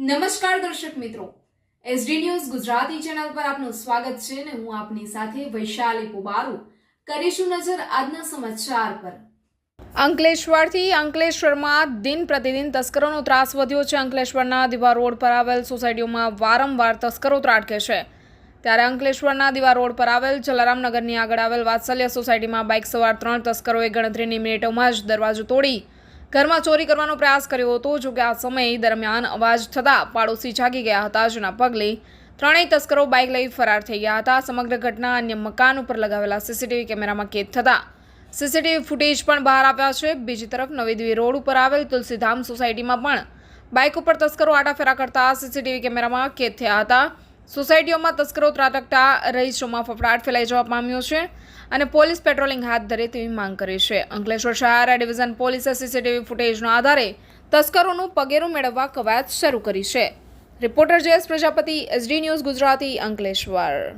નમસ્કાર દર્શક મિત્રો, એસડી ન્યૂઝ ગુજરાતી ચેનલ પર આપનું સ્વાગત છે અને હું આપની સાથે વૈશાલી પોબારુ કરીશું નજર આજના સમાચાર પર। અંકલેશ્વરથી અંકલેશ્વરમાં દિન પ્રતિદિન તસ્કરોનો ત્રાસ વધ્યો છે। અંકલેશ્વરના દીવા રોડ પર આવેલ સોસાયટીઓમાં વારંવાર તસ્કરો ત્રાટકે છે। ત્યારે અંકલેશ્વરના દીવા રોડ પર આવેલ જલારામનગરની આગળ આવેલ વાત્સલ્ય સોસાયટીમાં બાઇક સવાર 3 તસ્કરોએ ગણતરીની મિનિટોમાં જ દરવાજો તોડી ઘરમાં ચોરી કરવાનો પ્રયાસ કર્યો હતો। જો કે આ સમય દરમિયાન અવાજ થતાં પાડોશી જાગી ગયા હતા, જેના પગલે ત્રણેય તસ્કરો બાઇક લઈ ફરાર થઈ ગયા હતા। સમગ્ર ઘટના અન્ય મકાન ઉપર લગાવેલા સીસીટીવી કેમેરામાં કેદ થતાં સીસીટીવી ફૂટેજ પણ બહાર આવ્યા છે। બીજી તરફ નવીદીવી રોડ ઉપર આવેલ તુલસીધામ સોસાયટીમાં પણ બાઇક ઉપર તસ્કરો આટાફેરા કરતા સીસીટીવી કેમેરામાં કેદ થયા હતા। સોસાયટીઓમાં તસ્કરો ત્રાટકતા રહીશોમાં ફફડાટ ફેલાઈ જવા પામ્યો છે અને પોલીસ પેટ્રોલિંગ હાથ ધરે તેવી માંગ કરી છે। અંકલેશ્વર શહેર ડિવિઝન પોલીસે સીસીટીવી ફૂટેજના આધારે તસ્કરોનું પગેરું મેળવવા કવાયત શરૂ કરી છે। Reporter Jayesh Prajapati, SD news Gujarati, Ankleshwar.